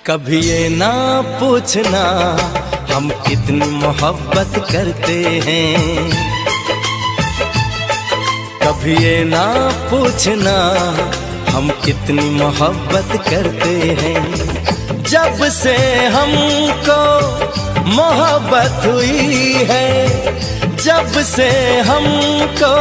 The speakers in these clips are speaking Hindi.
कभी ये ना पूछना हम कितनी मोहब्बत करते हैं, कभी ये ना पूछना हम कितनी मोहब्बत करते हैं। जब से हमको मोहब्बत हुई है, जब से हमको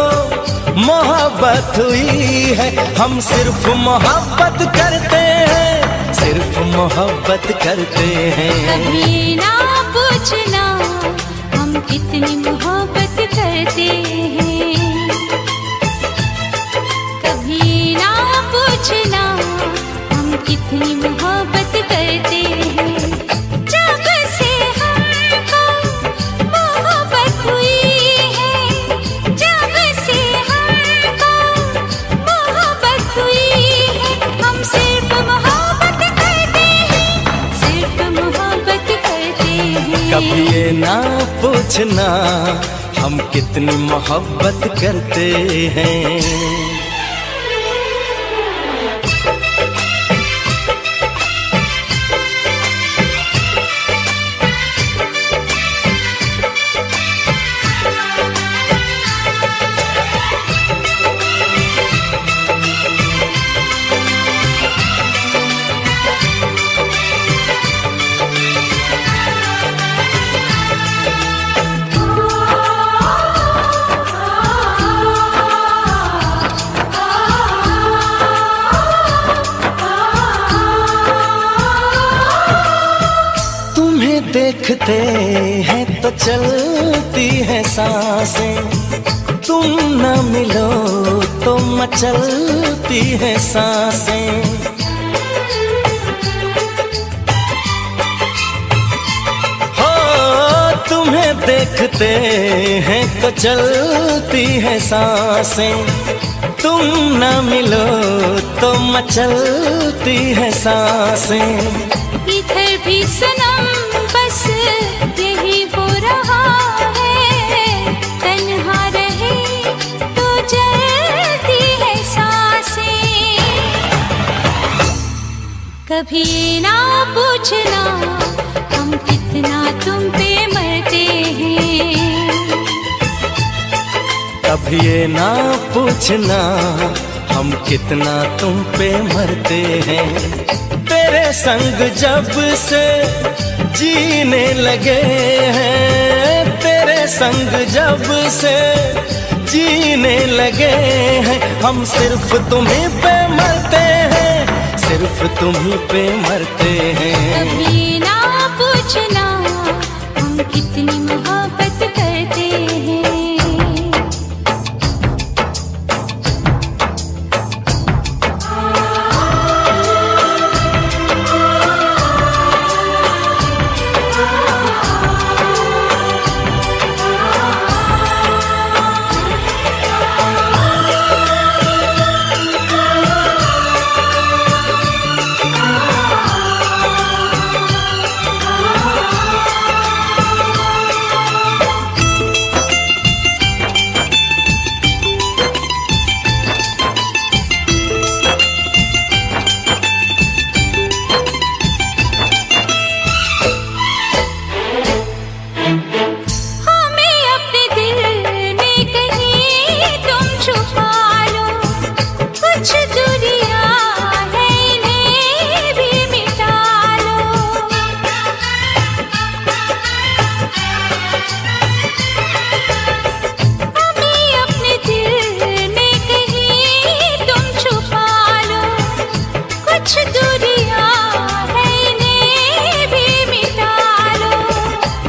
मोहब्बत हुई है, हम सिर्फ मोहब्बत करते हैं, सिर्फ मोहब्बत करते हैं। कभी ना पूछना हम कितनी मोहब्बत करते हैं, कभी ना पूछना हम कितनी मोहब्बत करते हैं। जब से हमको मोहब्बत हुई है, जब से हमको मोहब्बत हुई है, हम सिर्फ मोहब्बत करते हैं, सिर्फ मोहब्बत करते हैं। कभी ये ना पूछना हम कितनी मोहब्बत करते हैं। देखते हैं तो चलती है सांसें, तुम न मिलो तो मचलती है सांसें। हो तुम्हें देखते हैं तो चलती है सांसें, तुम न मिलो तो मचलती है सांसें। इधर भी सनम बस यही हो रहा है, तन्हा रहे तो जलती है सांसें। कभी ना पूछना हम कितना तुम पे मरते हैं, कभी ये ना पूछना हम कितना तुम पे मरते हैं। तेरे संग जब से जीने लगे हैं, तेरे संग जब से जीने लगे हैं, हम सिर्फ तुम्हीं पे मरते हैं, सिर्फ तुम्हीं पे मरते हैं। कभी ना पूछना हम कितनी मोहब्बत करते हैं।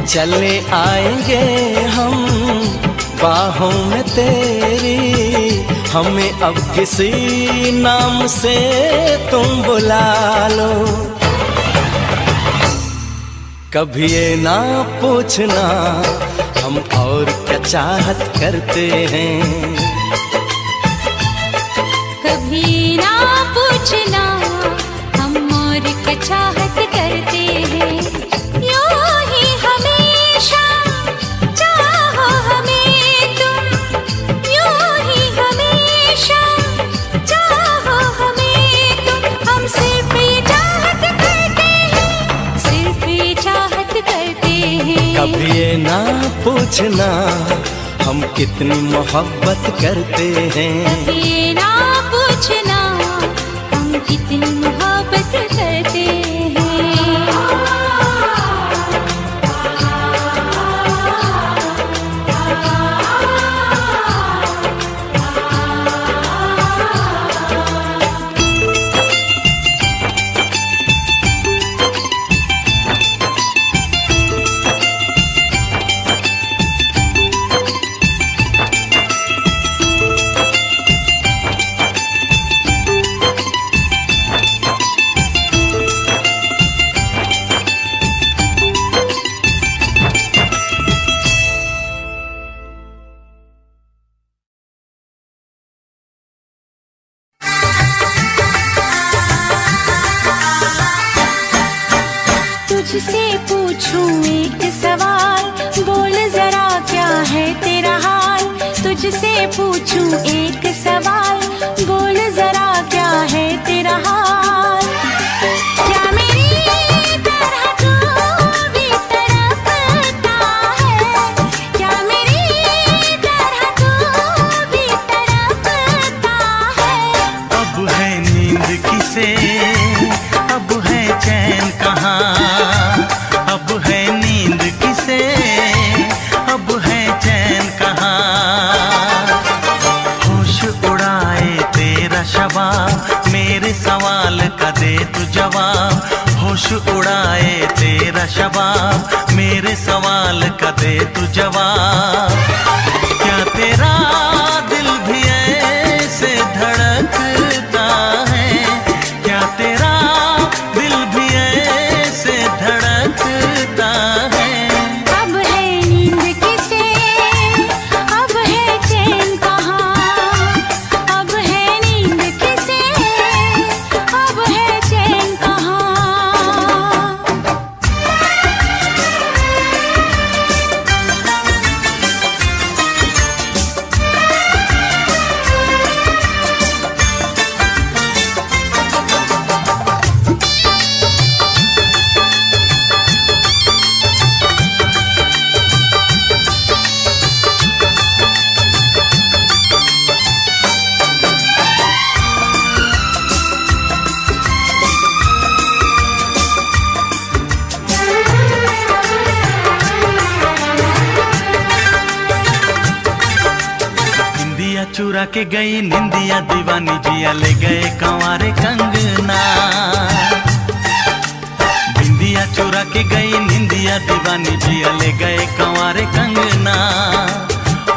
चले आएंगे हम बाहों में तेरी, हमें अब किसी नाम से तुम बुला लो। कभी ये ना पूछना हम और क्या चाहत करते हैं, कभी ना पूछना हम और क्या चाहत करते हैं। सिर्फ ये चाहत करते हैं, पूछना हम कितनी मोहब्बत करते हैं। ये ना पूछना हम कितनी मोहब्बत करते हैं। तुझसे पूछूं एक सवाल, बोल जरा क्या है तेरा हाल। तुझसे पूछूं एक सवाल, बोल जरा क्या है तेरा हाल। क्या मेरी तरह तू भी तड़पता है, क्या मेरी तरह तू भी तड़पता है। अब है नींद किसे, अब है चैन कहाँ। अब है नींद किसे, अब है चैन कहाँ। होश उड़ाए तेरा शबाब, मेरे सवाल का दे तू जवाब। होश उड़ाए तेरा शबाब, मेरे सवाल का दे तू जवाब। क्या तेरा दिल भी ऐसे धड़कता है, क्या तेरा दिल भी ऐसे धड़कता है। अब है नींद किसे, अब है चैन कहाँ। अब है नींद किसे, अब है चैन कहाँ। निंदिया चुरा के गई निंदिया दीवानी, जिया ले गए कंवारे कंगना। बिंदिया चुरा के गई निंदिया दीवानी, जिया ले गए कंवारे कंगना।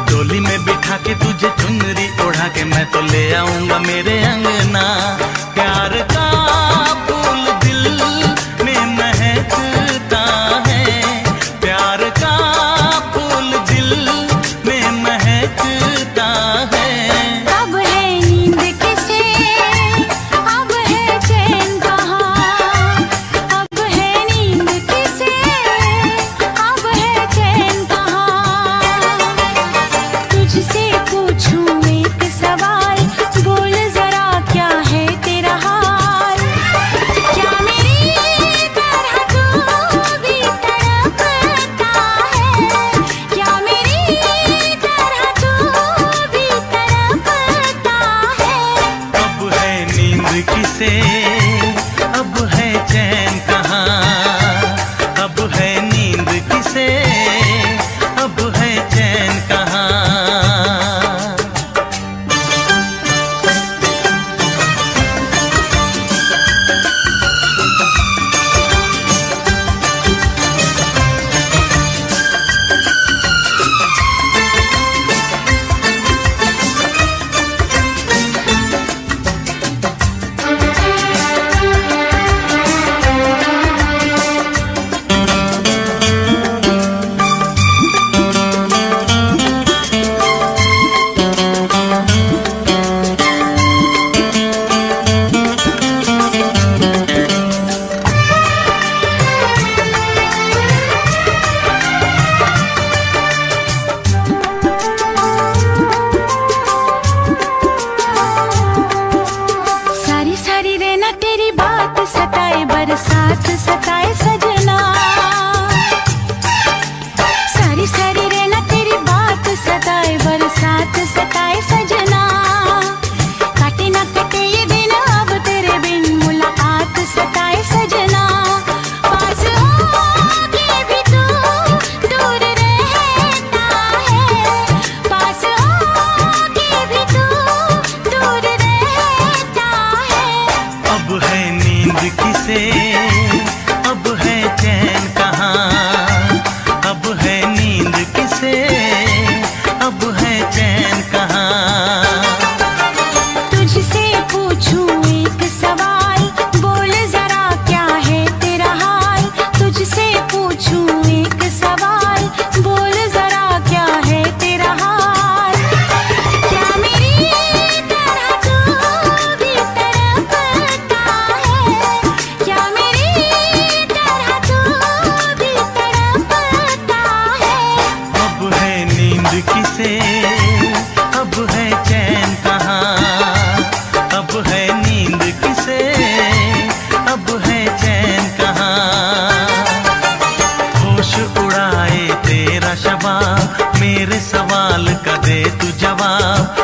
डोली में बिठा के तुझे चुनरी ओढ़ा के मैं तो ले आऊंगा मेरे अंगना। प्यार का फूल दिल में महकता है, प्यार का फूल दिल में महकता है। अब है नींद किसे, अब है चैन कहाँ। अब है नींद किसे, अब है चैन कहाँ। तुझसे पूछूं एक सवाल, बोल जरा क्या है तेरा हाल। क्या मेरी तरह तू भी तड़पता है, क्या मेरी तरह तू भी तड़पता है। अब है नींद किसे, अब है चैन कहाँ। अब है नींद किसे, अब है चैन कहाँ। सताए सजना, सारी सारी रहना नींद किसे, अब है चैन कहाँ। अब है नींद किसे, अब है चैन कहाँ। तुझसे पूछूं एक सवाल, बोल जरा क्या है तेरा हाल। तुझसे पूछूं एक सवाल, बोल जरा क्या है तेरा हाल। क्या मेरी तरह तू भी तड़पता है, क्या मेरी तरह तू भी तड़पता है। अब है नींद किसे, अब है चैन कहाँ। अब है नींद किसे, अब है चैन कहाँ। होश उड़ाए तेरा शबाब, मेरे सवाल का दे तू जवाब।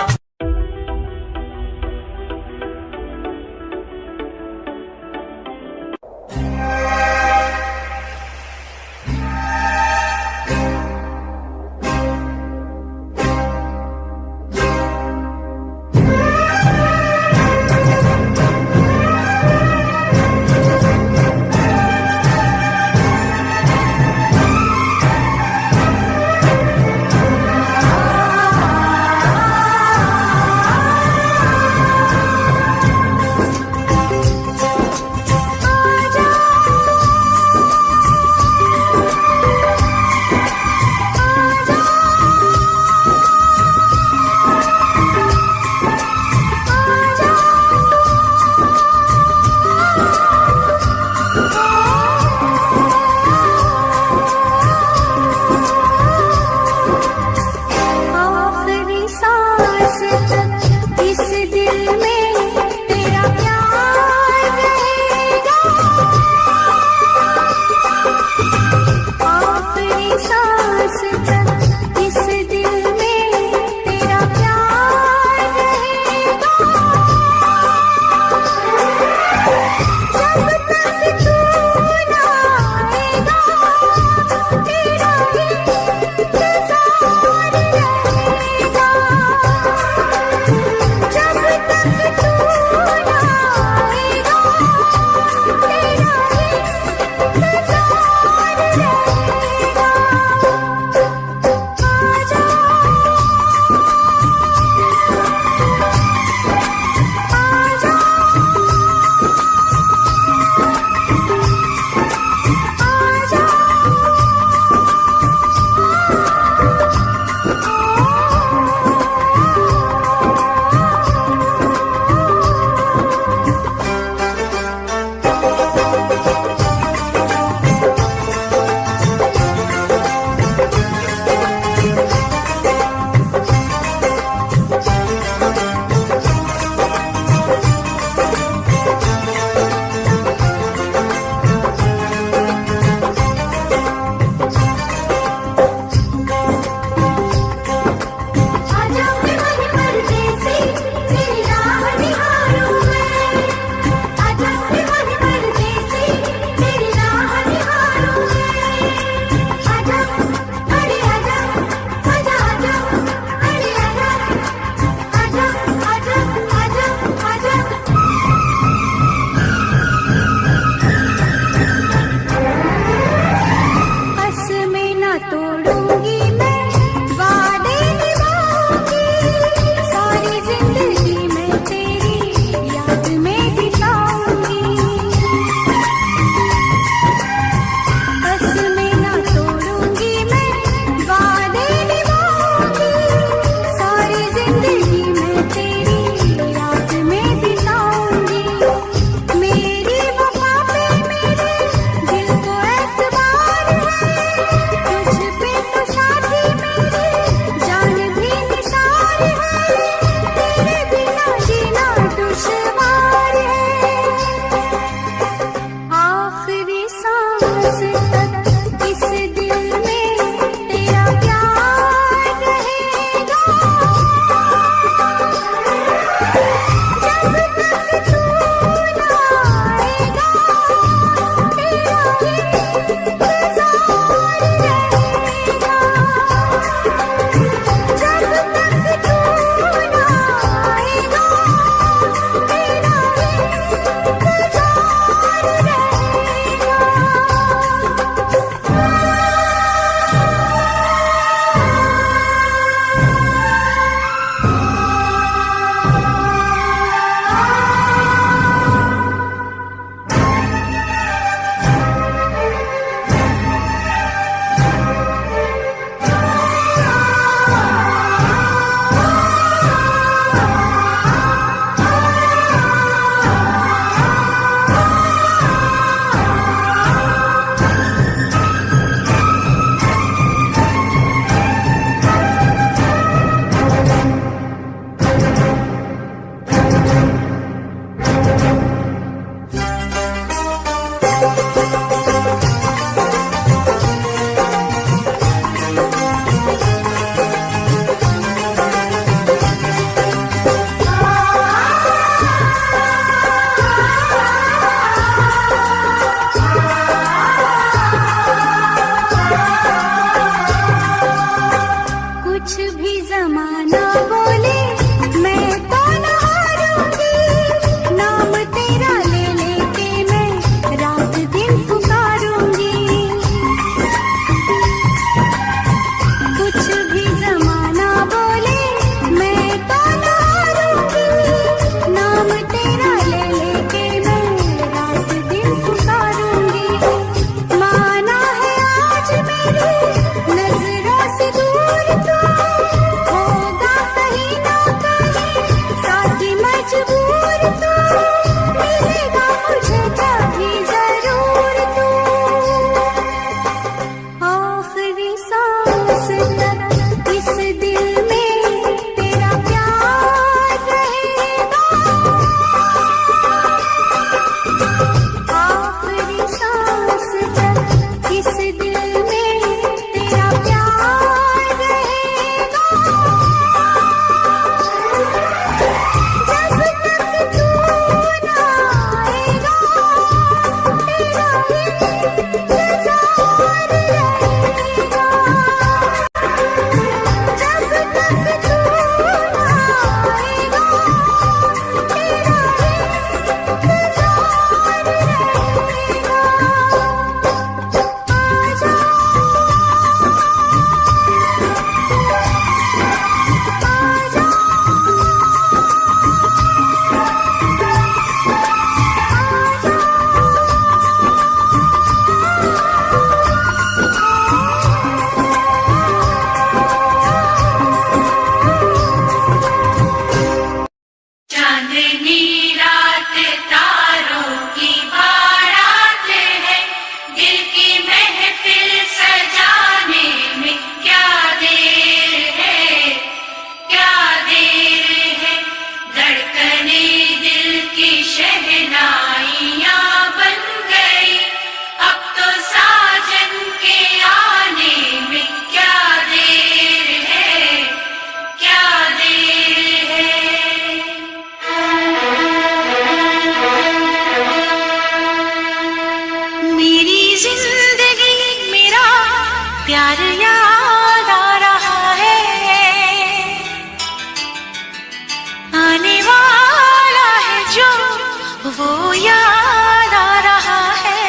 वो याद आ रहा है।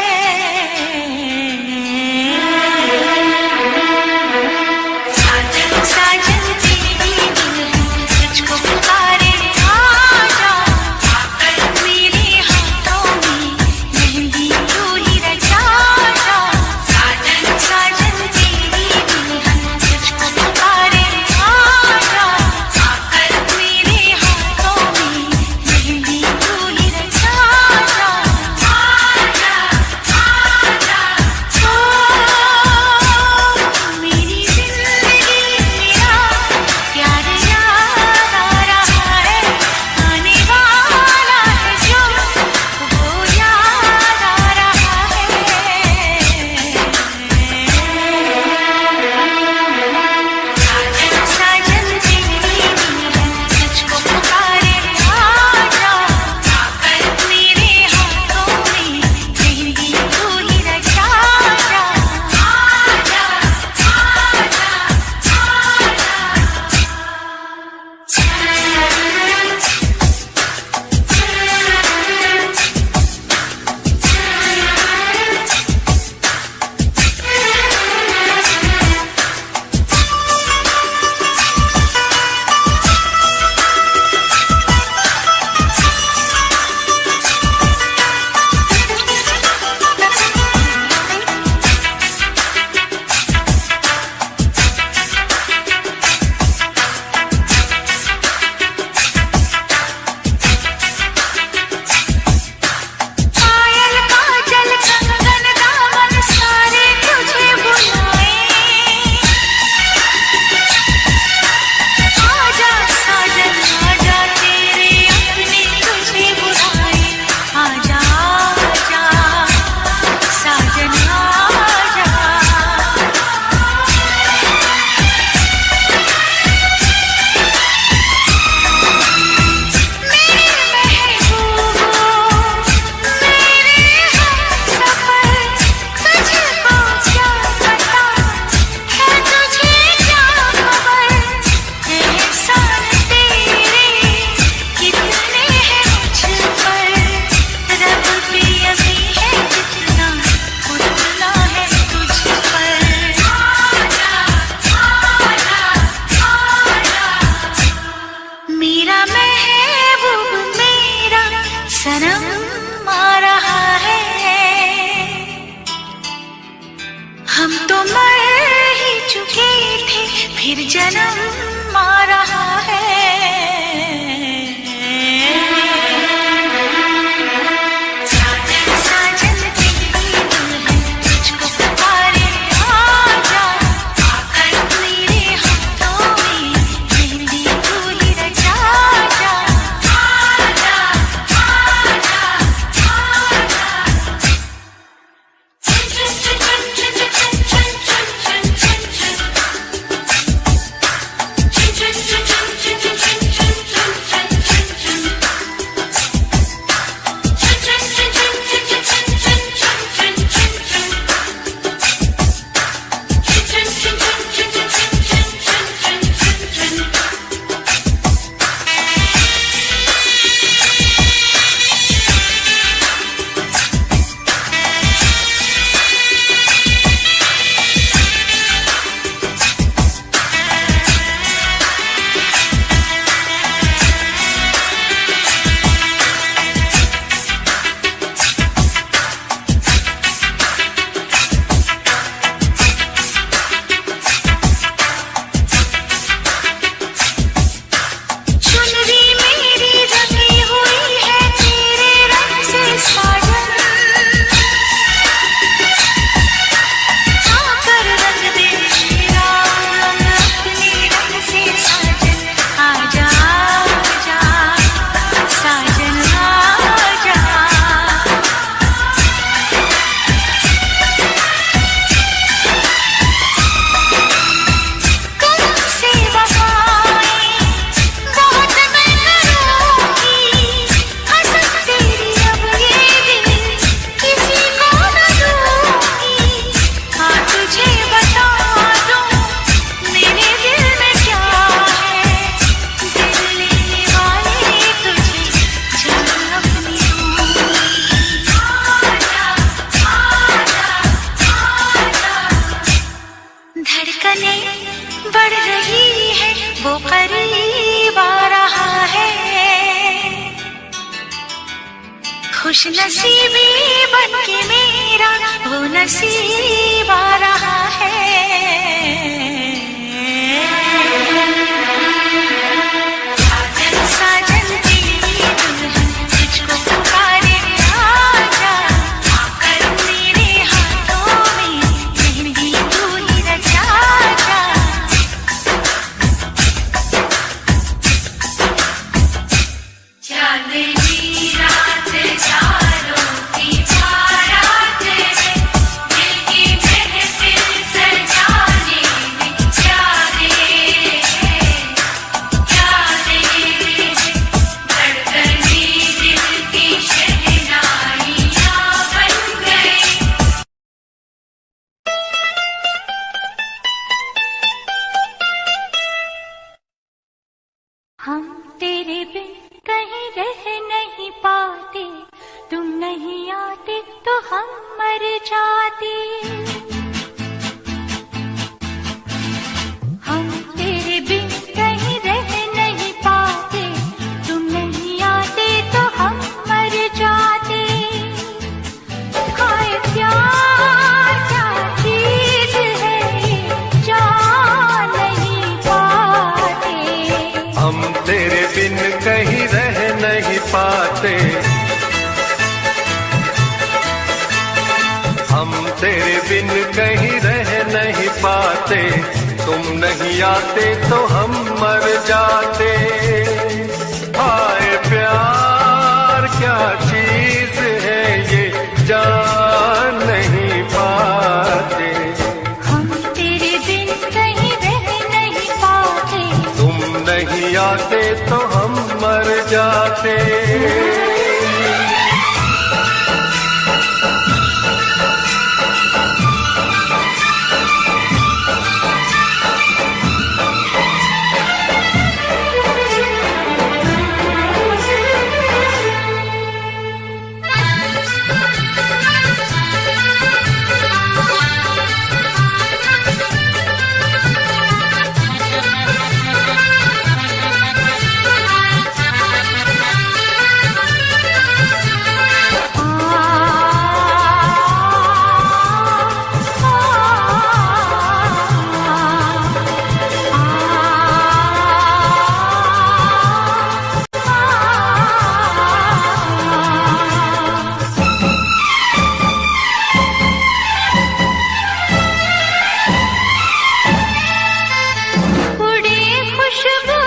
साजन साजन तेरी दुल्हन तुझको पुकारे आजा, मेरे हाथों में मेहंदी तू ही रचा जा। साजन साजन तेरी दुल्हन तुझको पुकारे आजा, मेरे हाथों में मेहंदी तू ही रचा जा। खुश नसीबी बनके मेरा वो नसीब आ रहा है। साजन तेरी दुल्हन तुझको पुकारे आजा, आकर मेरे हाथों में मेहंदी तू ही रचा जा। चांदनी रात चारों की बारात है, दिल की महफिल सजाने में क्या देर है, क्या देर है। धड़कने दिल की शहनाइयाँ बन गई। हम तेरे बिन कहीं रह नहीं पाते, तुम नहीं आते तो हम मर जाते। हम तेरे बिन कहीं रह नहीं पाते, तुम नहीं आते तो हम मर जाते। हाय प्यार क्या चीज है ये, जान नहीं पाते। हम तेरे बिन कहीं रह नहीं पाते, हम तेरे बिन कहीं रह नहीं पाते, तुम नहीं आते तो हम मर जाते। हाय प्यार क्या चीज है ये, जान नहीं पाते। हम तेरे बिन कहीं रह नहीं पाते, तुम नहीं आते तो हम मर जाते। उड़े खुशबू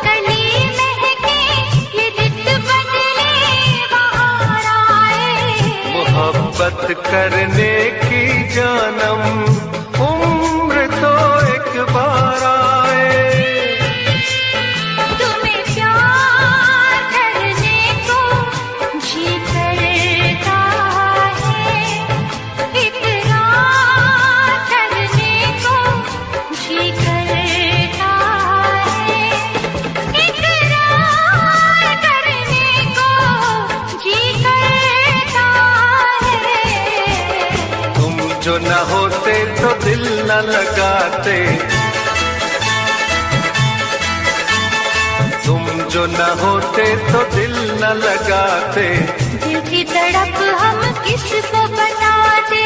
कली महके, ये नित बदले बहार आए। मोहब्बत करने की जानम उम्र तो एक बार आए। तुम्हें प्यार करने को जी करता है, इकरार करने को जी करता है, इकरार करने को जी करता है। तुम जो न होते तो दिल न लगाते, तुम जो न होते तो दिल न लगाते। दिल की तड़प हम किसको बताते।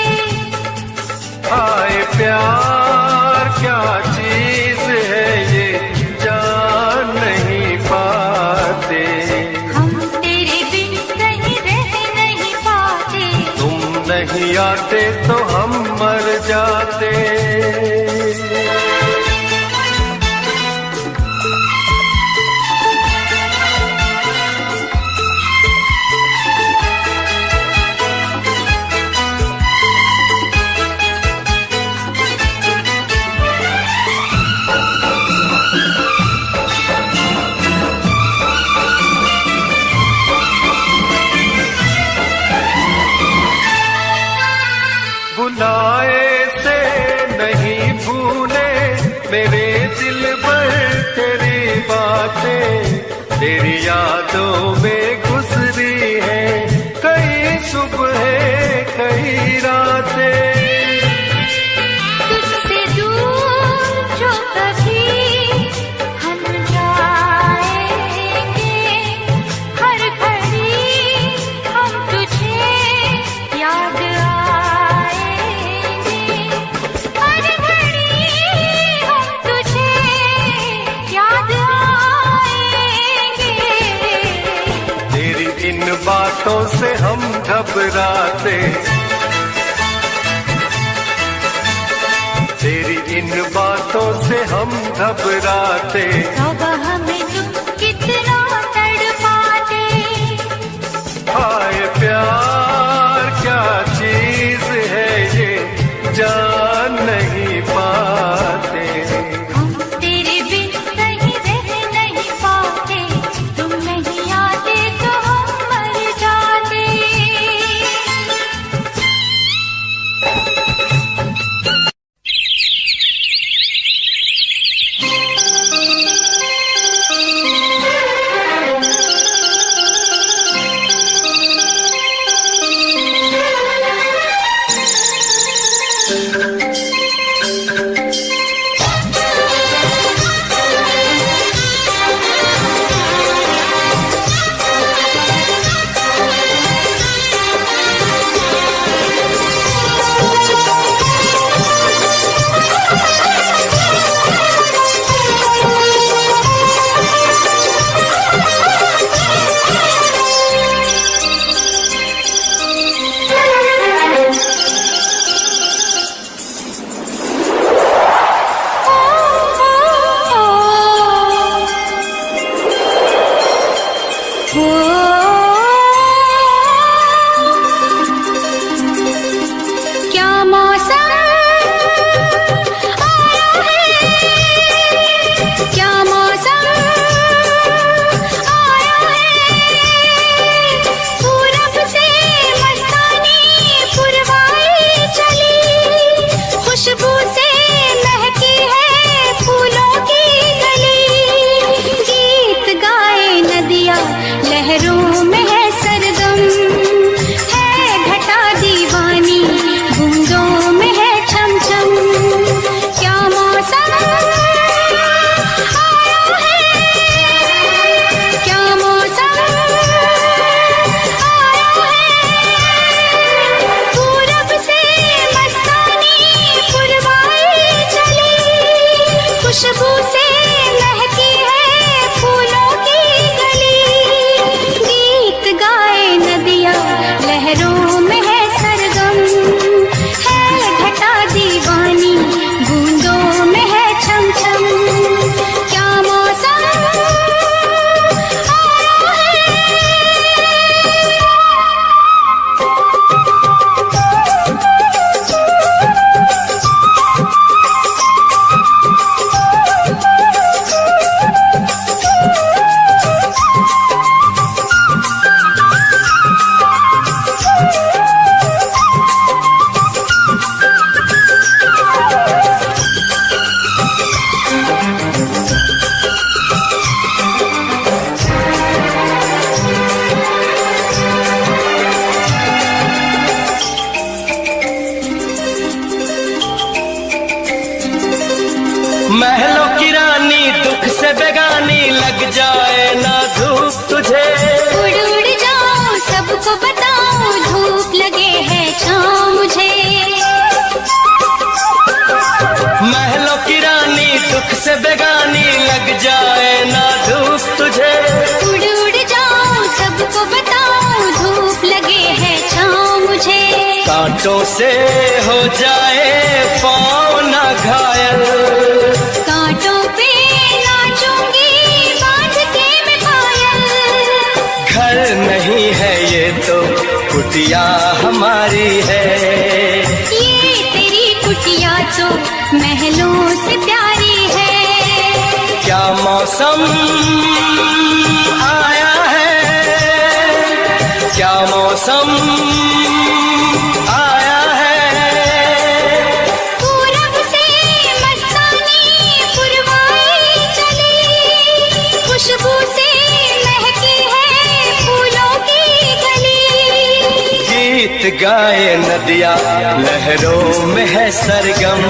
हाय प्यार क्या चीज है ये, जान नहीं पाते। हम तेरे बिन कहीं रह नहीं पाते, तुम नहीं आते तो हम मर जाते। बुलाए से नहीं भूले मेरे दिल पर तेरी बातें, तेरी यादों में गुजरी है कई सुबह कई रातें। तुझसे दूर जो कभी हम जाएंगे, हर घड़ी हम बातों से हम घबराते, तेरी इन बातों से हम घबराते। अब हमें तुम कितना तड़पाते। हाय प्यार क्या चीज है ये जान नहीं पाते। हम तेरे बिन कहीं रह नहीं पाते, तुम नहीं आते तो हम मर जाते। क्या मौसम आया है, क्या मौसम आया है। पूरब से मस्तानी पुरवाई चली, खुशबू से महकी है फूलों की गली। गीत गाए नदियाँ लहरों में है सरगम, है घटा दीवानी बूंदों में है छम छम। क्या मौसम आया है, क्या मौसम आया है। पूरब से मस्तानी पुरवाई चली, खुशबू से महकी है फूलों की गली। गीत गाए नदियाँ लहरों में है सरगम, है घटा दीवानी बूंदों में है छम छम। क्या मौसम आया है। महलों की रानी दुख से बेगानी, लग जाए ना धूप तुझे। उड़ उड़ जाऊं सबको बताऊं, धूप लगे है छाँव मुझे। महलों की रानी दुख से बेगानी, लग जाए ना धूप तुझे। उड़ उड़ जाऊं सबको बताऊं, धूप लगे है छाँव मुझे। कांटों से हो जाए पाँव ना घायल, कांटों पे नाचूंगी बांध के मैं पायल। घर नहीं है ये तो कुटिया हमारी है। ये तेरी कुटिया तो महलों से प्यारी है। क्या मौसम आया है, क्या मौसम आया है। पूरब से मस्तानी पुरवाई चली, खुशबू से महकी है फूलों की गली। गीत गाए नदियाँ लहरों में है सरगम,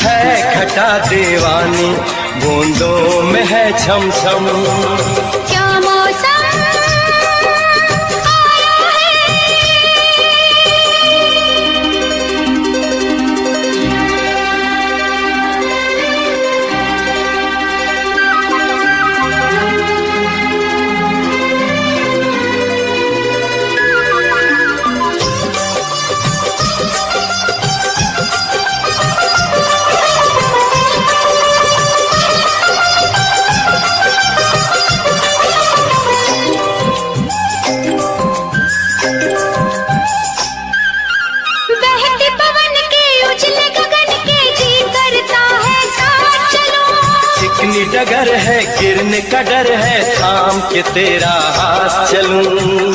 है घटा दीवानी बूंदों में है छम छम। क्या मौसम आया है। बहते पवन के उजले गगन के जी करता है साथ चलो। चिकनी डगर है गिरने का डर है थाम के तेरा हाथ चलूं।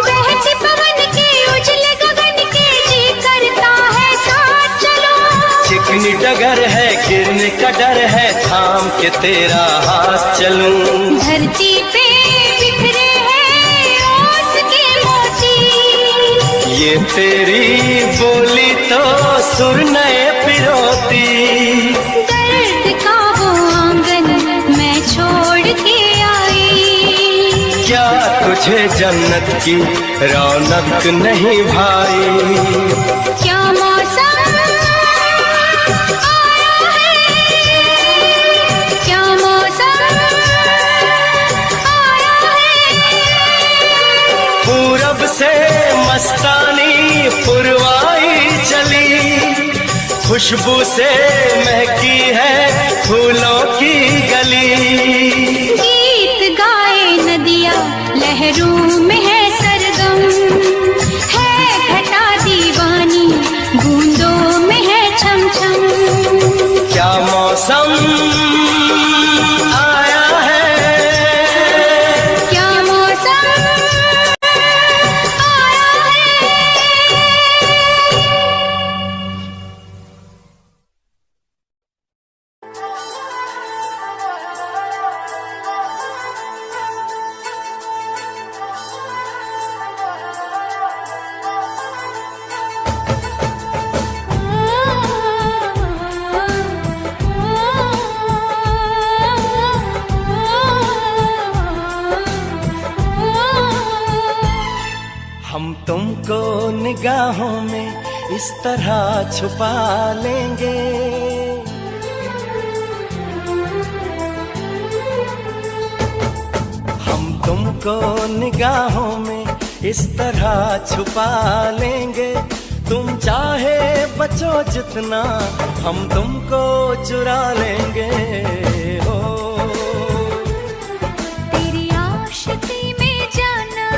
बहते पवन के उजले गगन के जी करता है साथ चलो। चिकनी डगर है गिरने का डर है थाम के तेरा हाथ चलूं। धरती पे बिखरे हैं ओस के मोती। ये तेरी बोली तो सुर नए पिरोती। दर्द का वो आंगन मैं छोड़ के आई। क्या तुझे जन्नत की रौनक नहीं भाई? क्या मौसम आया है, क्या मौसम आया है। पूरब से मस्तानी पुरवाई चली। खुशबू से महकी है फूलों की गली। गीत गाए नदिया लहरों में है सरगम। है घटा दीवानी बूंदों में है छम छम। क्या मौसम आया है, क्या मौसम आया है। हम तुमको निगाहों में इस तरह छुपा लेंगे। हम तुमको निगाहों में इस तरह छुपा लेंगे। तुम चाहे बचो जितना हम तुमको चुरा लेंगे। हो तेरी आशिकी में जाना,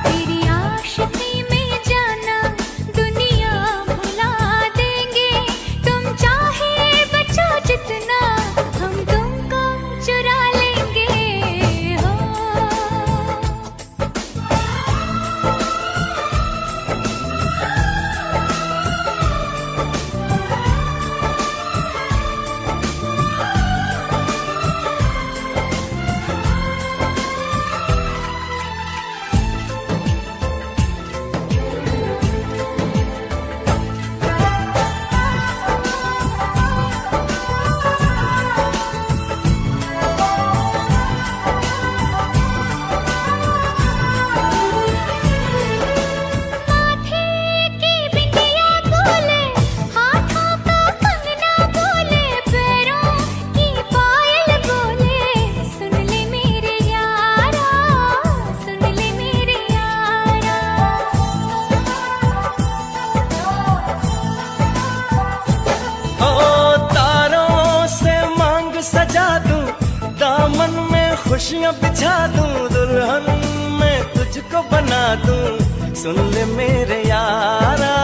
तेरी आशिकी में जाना दुनिया भुला देंगे। तुम चाहे बचो जितना हम तुमको चुरा लेंगे। हो खुशियाँ बिछा दूं, दुल्हन मैं तुझको बना दूं। सुन ले मेरे यारा,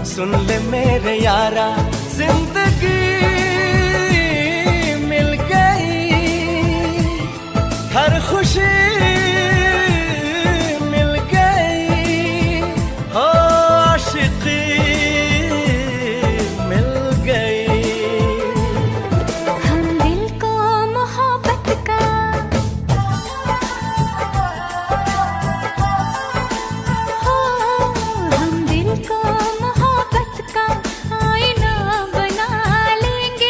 सुन ले मेरे यारा, जिंदगी मिल गई, हर खुशी मिल गई, हो आशिकी मिल गई। हम दिल को मोहब्बत का हम दिल को मोहब्बत का आईना बना लेंगे।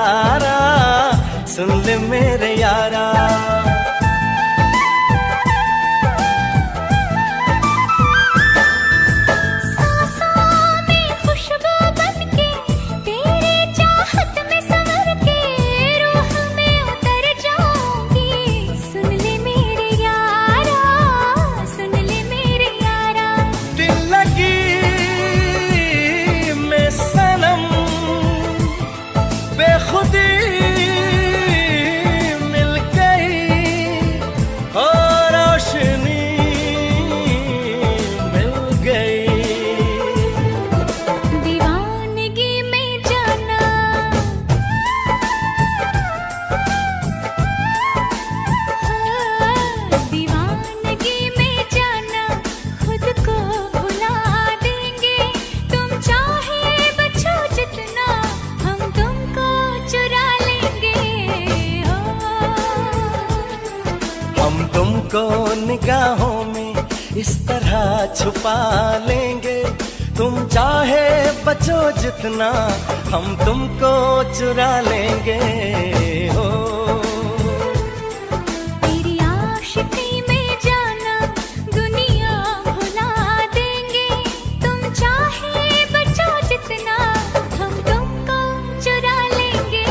यारा, सुन ले मेरे यारा। तुमको निगाहों में इस तरह छुपा लेंगे, तुम चाहे बचो जितना हम तुमको चुरा लेंगे। हो तेरी आशिकी में जाना दुनिया भुला देंगे, तुम चाहे बचो जितना हम तुमको चुरा लेंगे।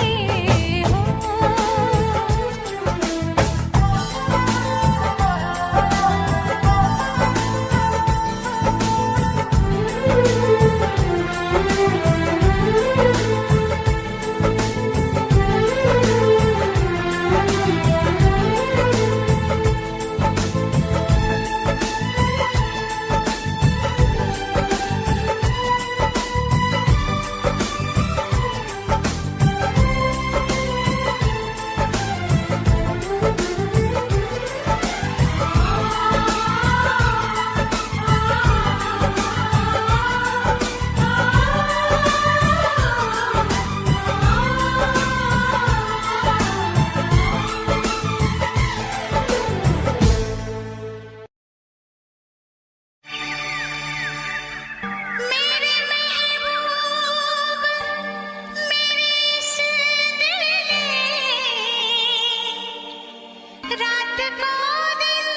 रात को दिन,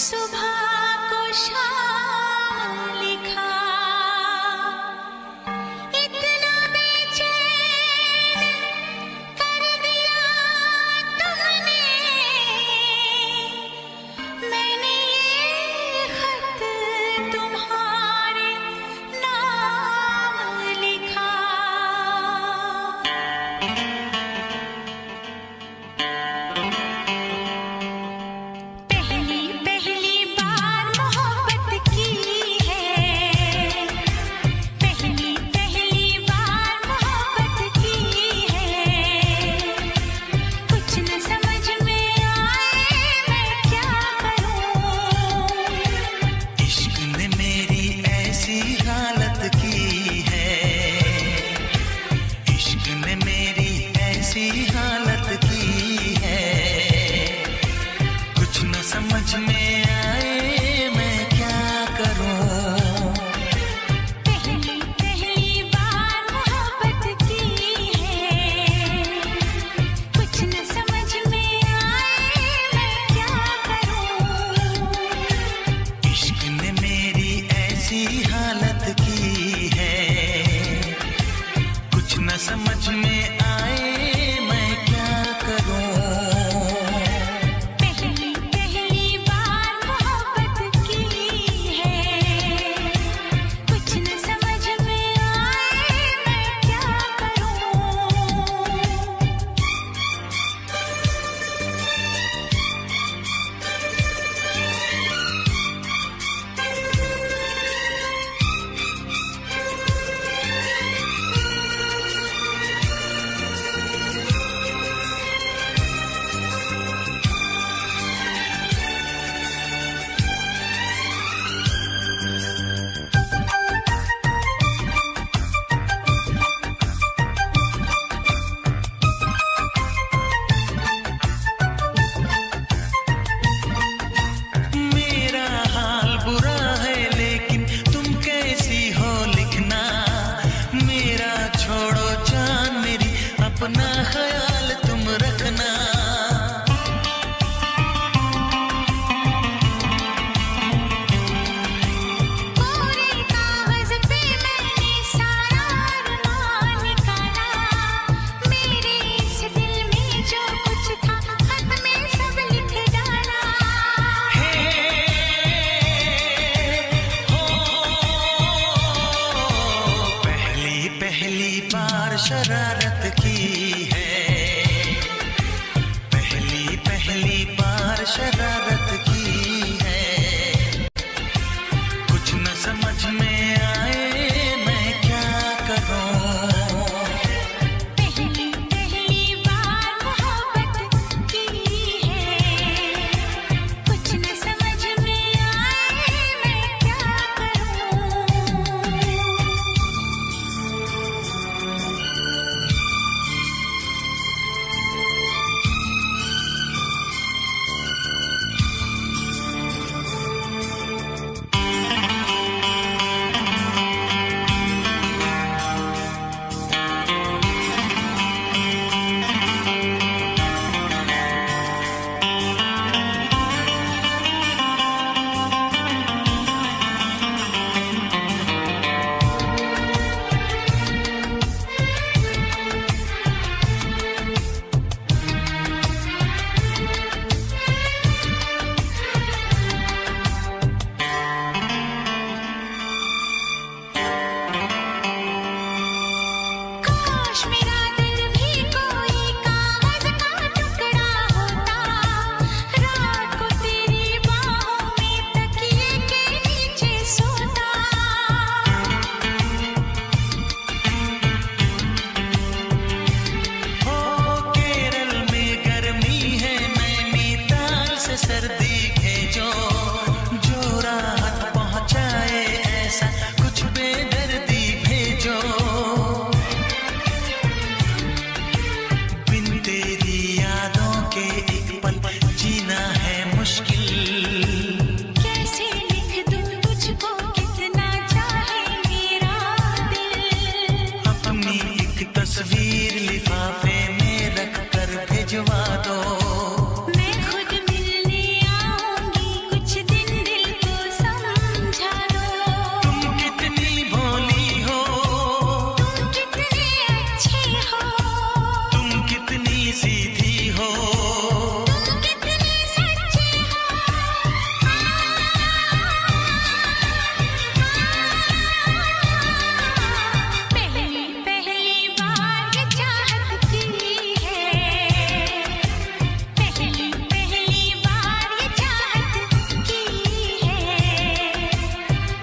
सुबह को शाम लिखा, इतना बेचैन कर दिया तुमने, मैंने ये खत तुम्हारे नाम लिखा। मेरी ऐसी हालत की है, भिजवा दो। मैं खुद मिलने आऊंगी, कुछ दिन दिल को समझा दो। तुम कितनी भोली हो, तुम कितने अच्छे हो, तुम कितनी सीधी हो, तुम कितने सच्चे हो। पहली पहली बार ये चाहत की है, पहली पहली बार ये चाहत की है।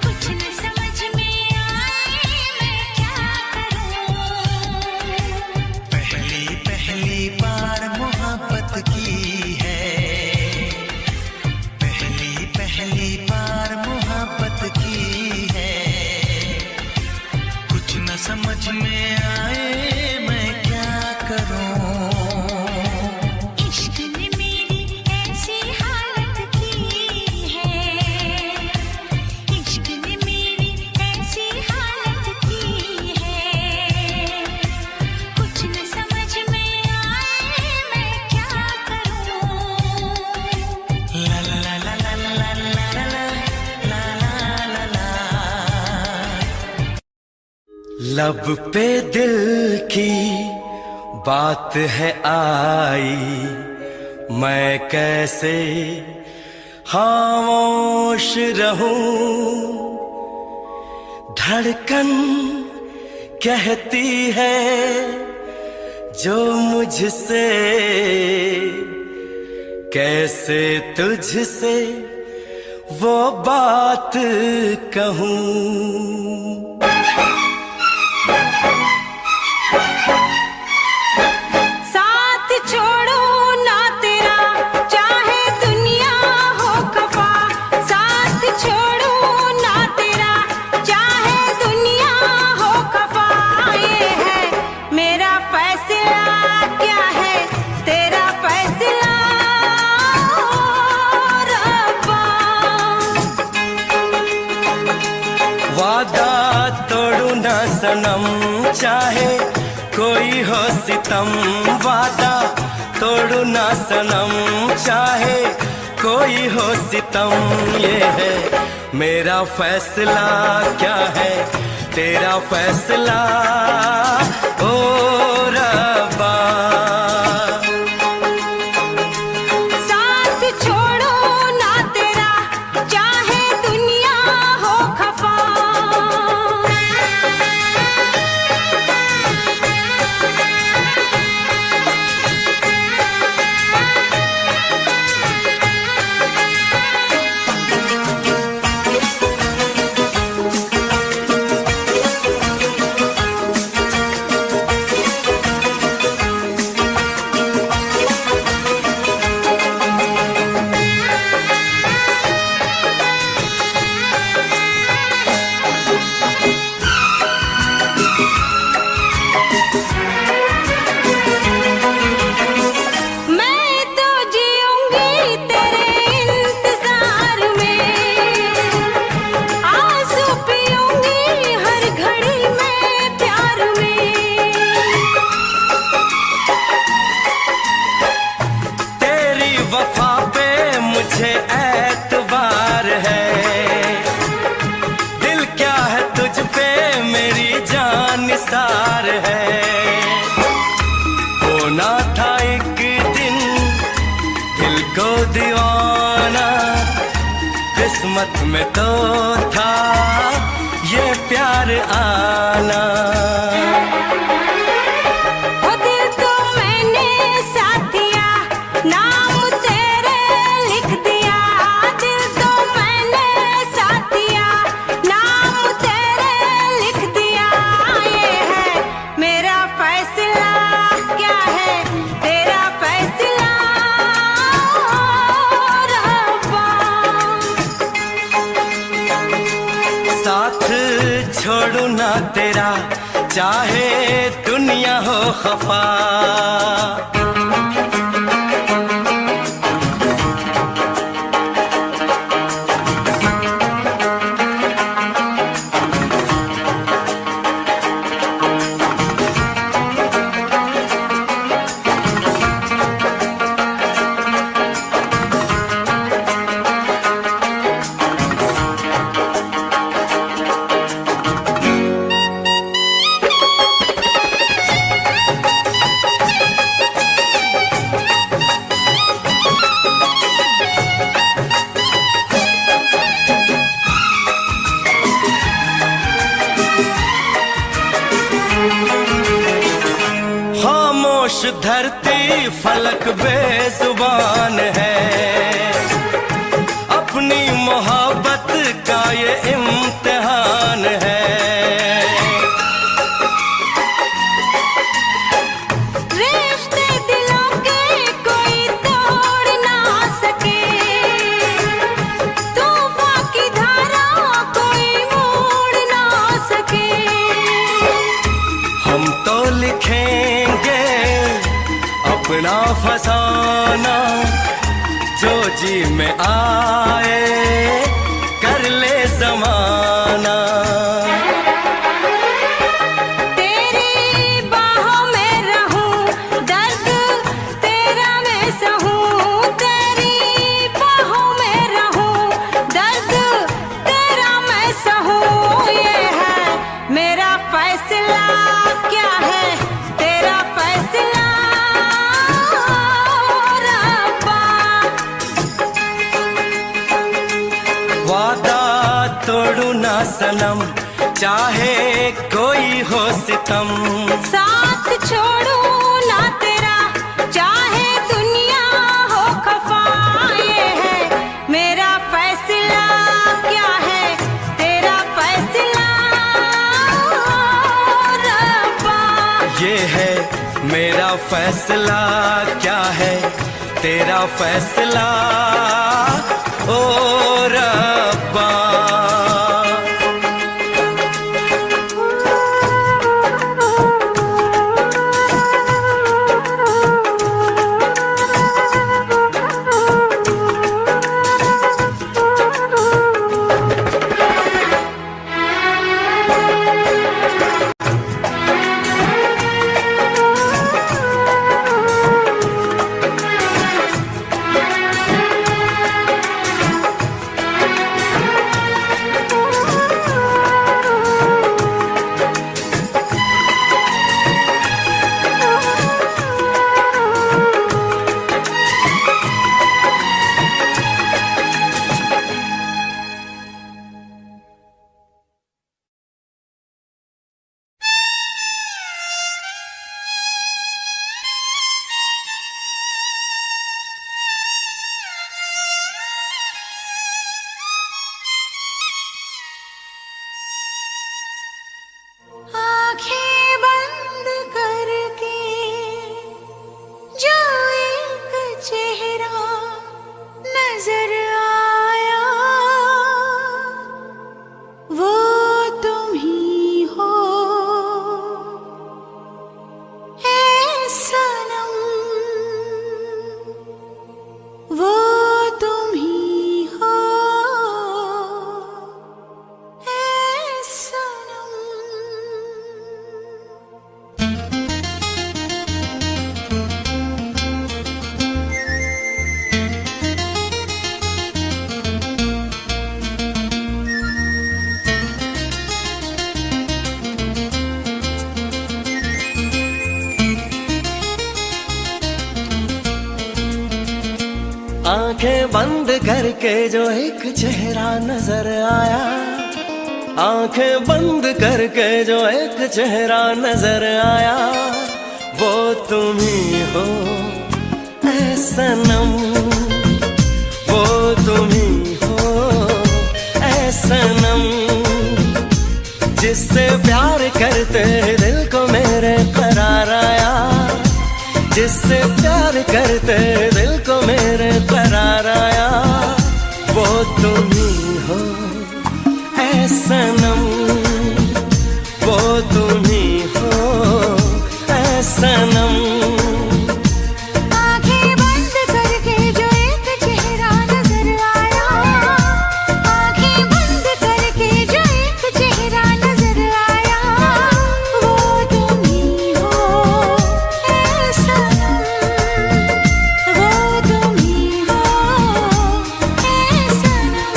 कुछ न समझ में आए मैं क्या करूं। पहली पहली बार मोहब्बत की है, पहली पहली बार मोहब्बत की है। कुछ न समझ में आए मैं क्या करूं। इश्क ने मेरी ऐसी हालत की है, इश्क ने मेरी ऐसी हालत की है। कुछ न समझ में आए मैं क्या करूं। ला ला ला ला ला ला ला ला ला ला ला। लब पे दिल की बात है आई, मैं कैसे खामोश रहूं। धड़कन कहती है जो मुझसे, कैसे तुझसे वो बात कहूं। साथ छोड़ो ना तेरा, चाहे दुनिया हो खफा। साथ छोड़ो ना तेरा, चाहे दुनिया हो खफा। ये है मेरा फैसला, क्या है तेरा फैसला रब्बा। वादा तोड़ू ना सनम, चाहे कोई हो सितम। वादा तोड़ू ना सनम, चाहे कोई हो सितम। ये है मेरा फैसला, क्या है तेरा फैसला ओ रब्बा। साथ छोड़ो ना तेरा, चाहे दुनिया हो खफा। मैं तो जीऊंगी तेरे इंतजार में, आंसू पीऊंगी हर घड़ी में प्यार में। तेरी वफा पे मुझे एतबार है, दिल क्या है तुझ पे मेरी जान निसार है। होना था एक दिन दिल को दीवाना, किस्मत में तो था ये प्यार आना। वो दिल तो मैंने साथिया, नाम तेरे लिख दिया। दिल तो मैंने साथिया, नाम तेरे लिख दिया। ये है मेरा फैसला, क्या है तेरा फैसला रब्बा। साथ छोड़ू ना तेरा, चाहे दुनिया हो खफा। धरती फलक बेजुबान है, अपनी मोहब्बत का ये इम्तिहान है। रिश्ते दिलों के कोई तोड़ ना सके, तूफान की धारा कोई मोड़ ना सके। हम तो लिखेंगे अपना फसाना, जो जी में आए कर ले जमाना। तेरी बाहों में रहूं, दर्द तेरा मैं सहूं। तेरी बाहों में रहूं, दर्द तेरा मैं सहूं। ये है मेरा फैसला, क्या है तेरा फैसला रब्बा। वादा तोड़ू ना सनम, चाहे कोई हो सितम। साथ छोड़ू ना तेरा, चाहे दुनिया हो खफा। ये है मेरा फैसला, क्या है तेरा फैसला रब्बा। ये है मेरा फैसला, क्या है तेरा फैसला ओ रब्बा। आँखें बंद करके जो एक चेहरा नजर आया, वो तुम ही हो ऐ सनम। वो तुम ही हो ऐ सनम। आंखें बंद करके जो एक चेहरा नजर आया, आंखें बंद करके जो एक चेहरा नजर आया, वो तुम ही हो ऐ सनम। वो तुम ही हो ऐ सनम, जिससे प्यार करते दिल को मेरे करार आया, जिससे प्यार करते दिल को मेरे करार आया, वो तुम ही हो ऐ सनम। वो तुम ही हो ऐ सनम। आँखें बंद करके जो एक चेहरा नजर आया, आँखें बंद करके जो एक चेहरा नजर आया, वो तुम ही हो ऐ सनम। वो तुम ही हो ऐ सनम।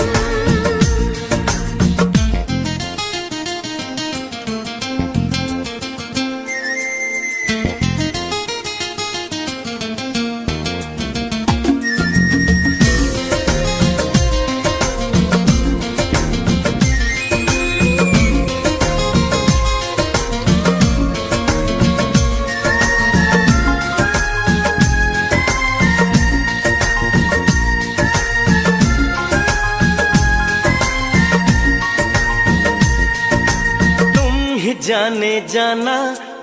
जाने जाना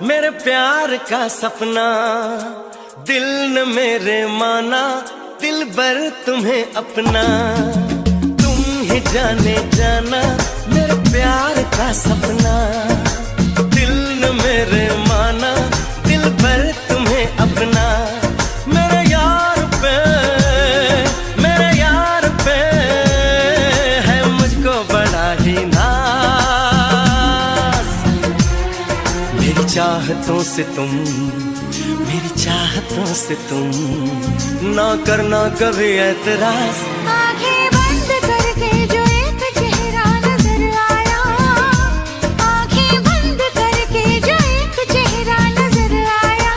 मेरे प्यार का सपना, दिल न मेरे माना दिल भर तुम्हें अपना। तुम ही जाने जाना मेरे प्यार का सपना, दिल न मेरे माना दिल भर तुम्हें अपना। मेरे यार पे है मुझको बड़ा ही नाज। मेरी चाहतों से तुम, मेरी चाहतों से तुम ना करना कभी ऐतराज। आंखें बंद करके जो एक चेहरा नजर आया, आंखें बंद करके जो एक चेहरा नजर आया,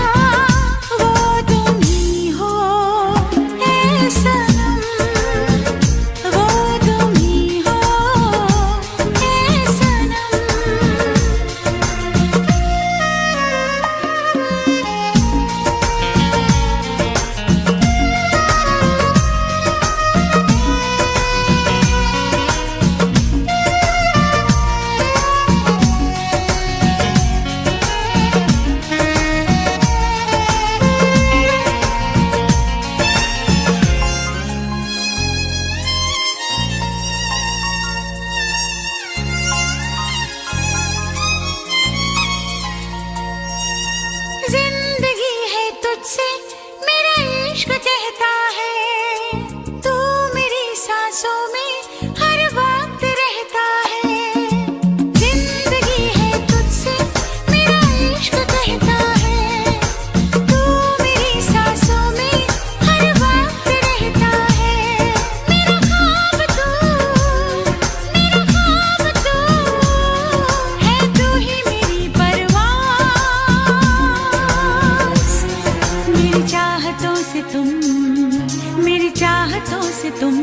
वो तुम ही हो ऐ सनम, वो तुम ही हो ऐ सनम। जिंदगी है तुझसे मेरा इश्क कहता है, तू मेरी सांसों में हर वक्त रहता है। जिंदगी है तुझसे मेरा इश्क कहता है, तू मेरी सांसों में हर वक्त रहता है। मेरा ख्वाब तू है, तू ही मेरी परवाज़। मेरी चाहतों से तुम, मेरी चाहतों से तुम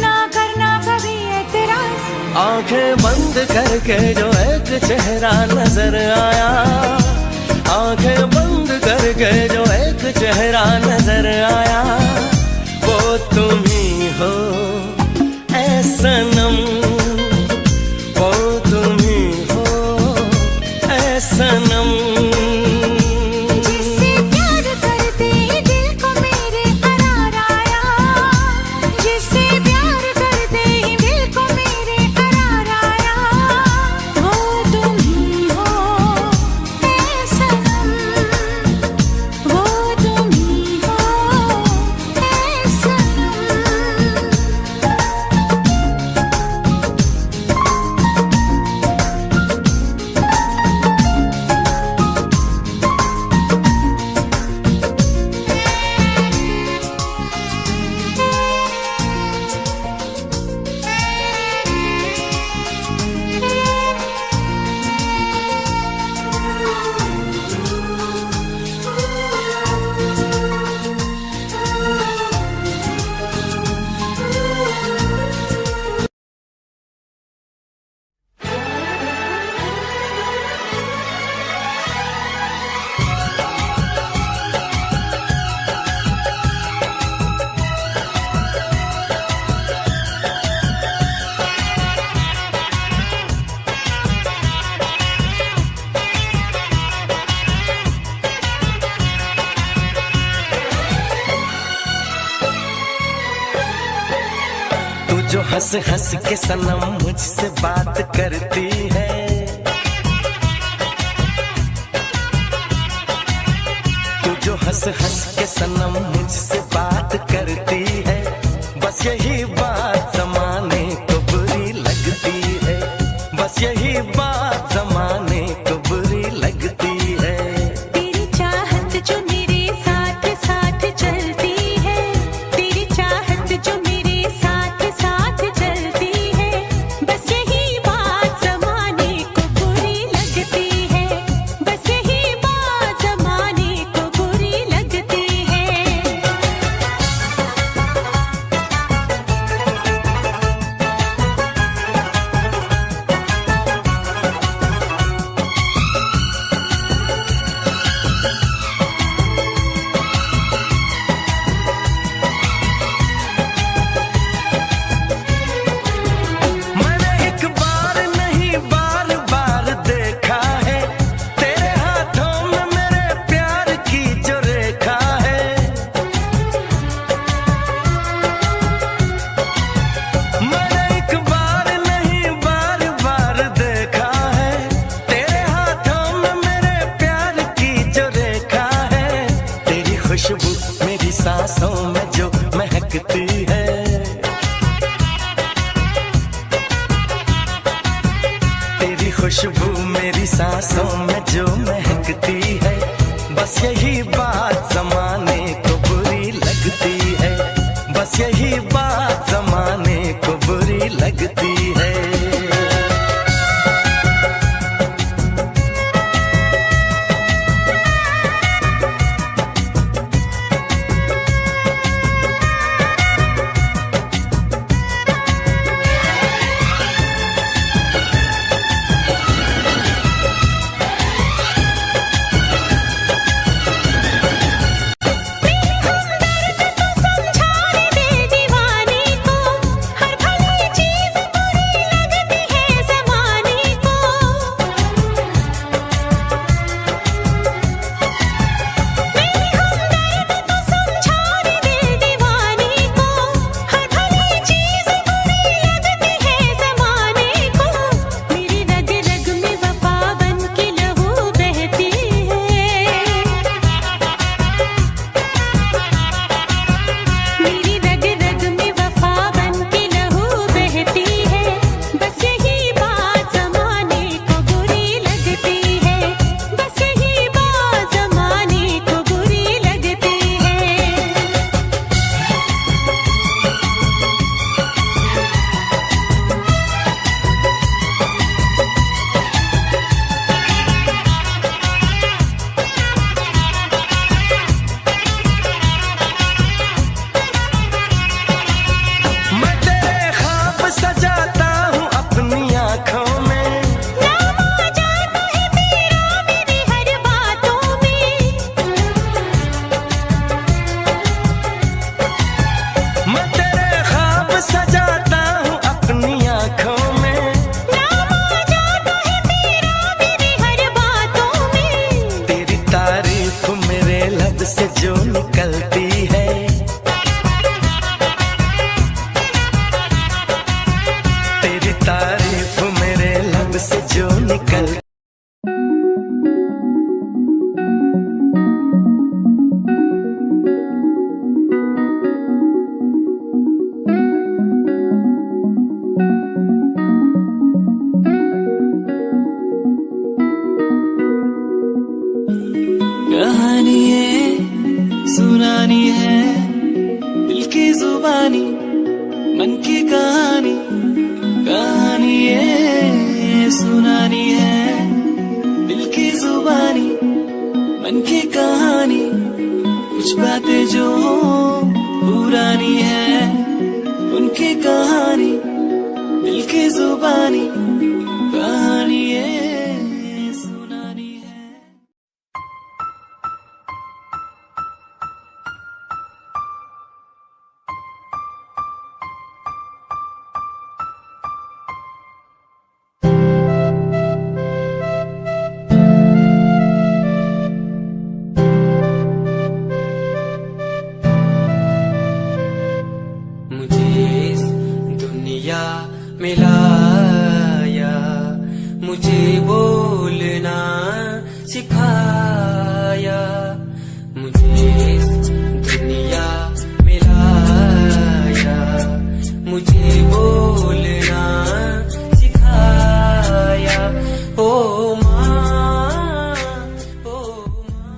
ना करना कभी ऐतराज। आंखें बंद करके जो एक चेहरा नजर आया, आंखें बंद करके जो एक चेहरा नजर आया, वो तुम ही हो ऐ सनम, वो तुम ही हो ऐ सनम। जिससे प्यार करते ही दिल को मेरे करार आया, जिससे प्यार करते ही दिल को मेरे करार आया, वो तुम ही हो ऐ सनम, वो तुम ही हो ऐ सनम। तू जो हंस हंस के सनम मुझसे बात करती है, तू जो हंस हंस के सनम मुझसे बात करती है, बस यही बात जमाने को बुरी लगती है, बस यही बात जमाने को बुरी लगती है। तेरी चाहत जो मेरे साथ साथ चलती है, तेरी चाहत जो मेरे साथ साथ चलती है, बस यही बात जमाने को बुरी लगती है, बस यही बात जमाने को बुरी लगती है। मेरी सांसों में जो महकती है, तेरी खुशबू मेरी सांसों में जो महकती है, बस यही बात जमाने को बुरी लगती है, बस यही बात जमाने को बुरी लगती है। से जो निकलती है, तेरी तारीफ मेरे लब से जो निकलती। कहानी सुनानी है, दिल की जुबानी, मन की कहानी। कहानी ये सुनानी है, दिल की जुबानी, मन की कहानी। कुछ बातें जो पुरानी है, उनकी कहानी, दिल की जुबानी। कहानी ये सुनानी है। मिलाया, मुझे बोलना सिखाया, मुझे दुनिया मिलाया, मुझे बोलना सिखाया। ओ माँ, ओ माँ।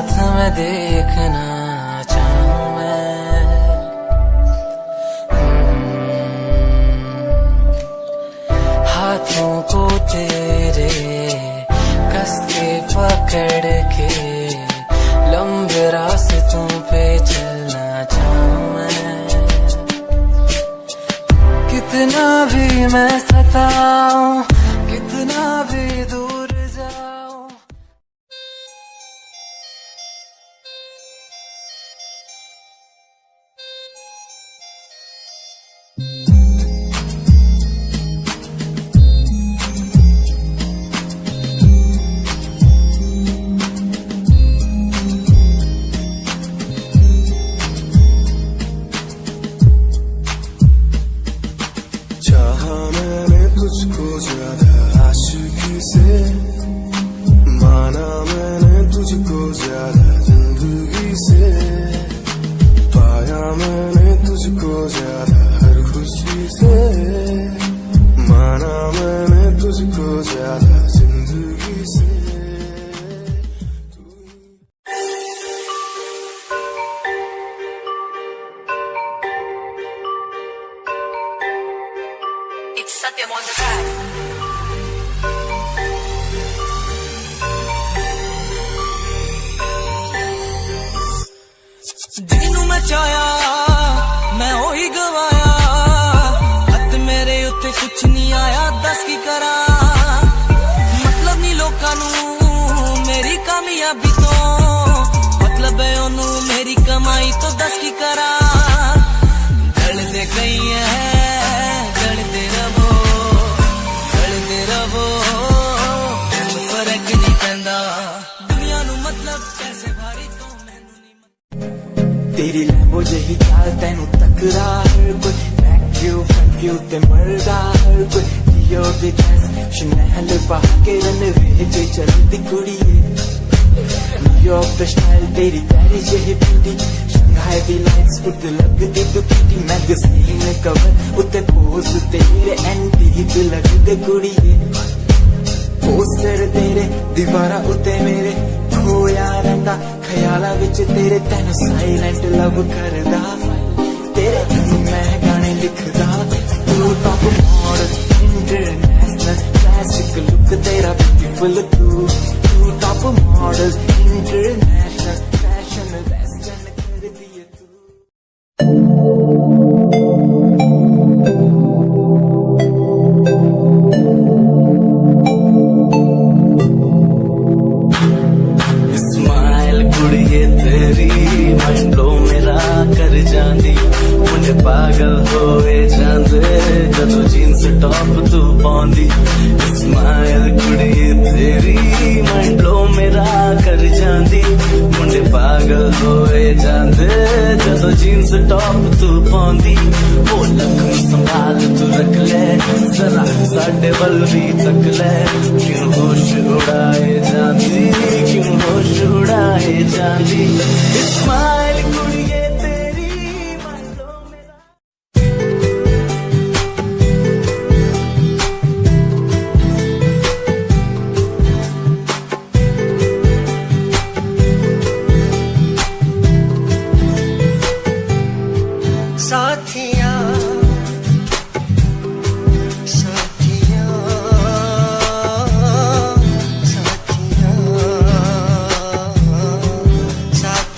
साथ मैं देखना चाहूं मैं। हाथों को तेरे कस के पकड़ के लंबे रास्तों पे चलना चाहूं मैं। कितना भी मैं सताऊं, कितना भी दूर जाऊं। चाहा मैंने तुझको ज्यादा आशिकी से, माना मैंने तुझको ज्यादा जिंदगी से, पाया मैंने तुझको ज्यादा हर खुशी से, माना मैंने तुझको ज्यादा जिंदगी से। It's Satyam on the track. ਜਿਹਨੂੰ ਮੈਂ ਚਾਹਿਆ ਮੈਂ ਉਹੀ ਗਵਾਇਆ, ਹੱਥ ਮੇਰੇ ਉੱਤੇ ਕੁਛ ਨਹੀਂ ਆਇਆ, ਦੱਸ ਕੀ ਕਰਾਂ। ਮਤਲਬ ਨਹੀਂ ਲੋਕਾਂ ਨੂੰ ਮੇਰੀ ਕਾਮਯਾਬੀ ਤੋਂ, ਮਤਲਬ ਹੈ ਉਹਨੂੰ ਮੇਰੀ ਕਮਾਈ ਤੋਂ, ਦੱਸ ਕੀ ਕਰਾਂ। ਜਲਦੇ ਗਈ ਹੈ ਜਲਦੇ ਰਵੋ, ਜਲਦੇ ਰਵੋ, ਫਰਕ ਨਹੀਂ ਪੈਂਦਾ ਦੁਨੀਆ ਨੂੰ, ਮਤਲਬ ਪੈਸੇ ਭਾਰੀ ਤੋਂ ਮੈਨੂੰ ਨਹੀਂ। तेरी लैम्बो जही चाल तेनू तकरा हर कोई, बैक व्यू फ्रंट व्यू ते मरदा हर कोई। जियो दी ड्रेस शनैल पा के रनवे ते चलदी कुड़िए, न्यूयॉर्क दा स्टाइल तेरी प्यारी जही ब्यूटी, शंघाई दी लाइट्स उत लगदी दुपट्टी, मैगज़ीन कवर उते पोज तेरे एंटीक लगदे कुड़िए। पोस्टर तेरे दीवारा उते मेरे खोया रहिंदा, ख्यालां विच तेरे तैनू साइलेंट लव करदा, तेरे मैं गाने लिखदा। तू top model international classic look तेरा ब्यूटीफुल, तू top model international fashion western कर दिए तू। स्माइल कुड़िए तेरी माइंड ब्लो मेरा कर जांदी, मुझे पागल होए जांदे जदों जीन्स टॉप तू पाउंदी। स्माइल कुड़िए तेरी माइंड ब्लो मेरा कर जांदी, मुझे पागल होए जांदे जदों जीन्स टॉप तू पाउंदी। वो लखन संभाल तू रख ले जरा साडे वल भी तक ले, क्यों होश उड़ाए जांदी, क्यों होश उड़ाए जांदी। स्माइल कुड़िए तेरी माइंड ब्लो मेरा। साथिया साथिया साथिया साथिया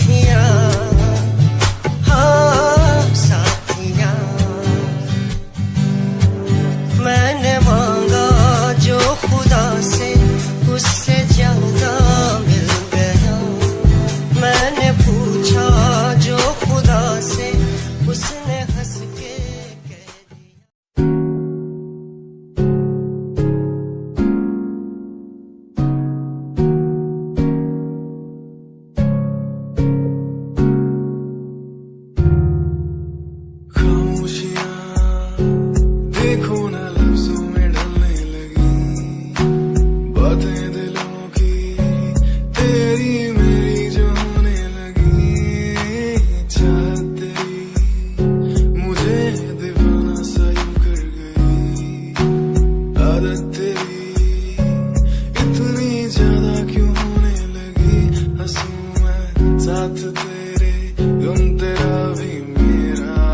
साथ तेरे गम तेरा भी मेरा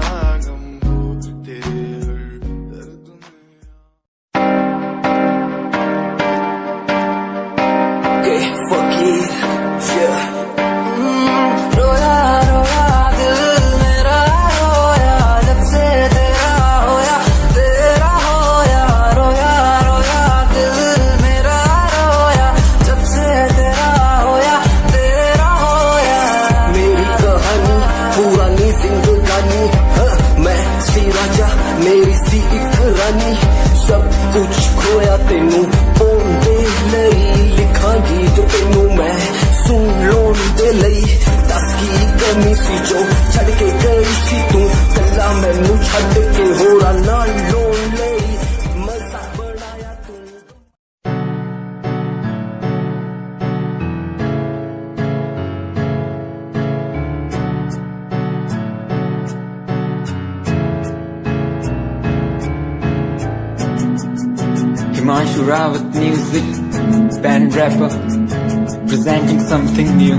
गम हो तेरे हर दर्द में Okay, fuck it, yeah. रोया रोया दिल मेरा रोया जब से तेरा होया रोया रोया दिल मेरा रोया जब से तेरा होया मेरी कहानी पुरानी जिंदगानी मैं सी राजा मेरी सी एक रानी सब कुछ खोया तेनू पाउंदे लई लिखांगी जो तेनू मैं सुन लोन दे लई दस की कमी सी जो छड़ के गई सी तू कला मैनू छड़ के होरा नाल लोन लई मजा बनाया तू Himanshu Rawat music, band rapper, presenting something new.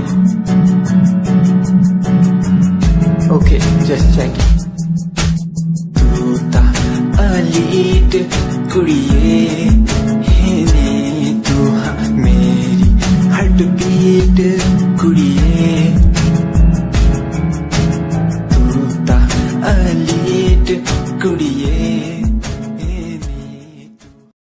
Okay, just check it. तू ता अलीट कुड़िए हेने तू हाँ मेरी हार्ट बीट कुड़िए तू ता अलीट कुड़िए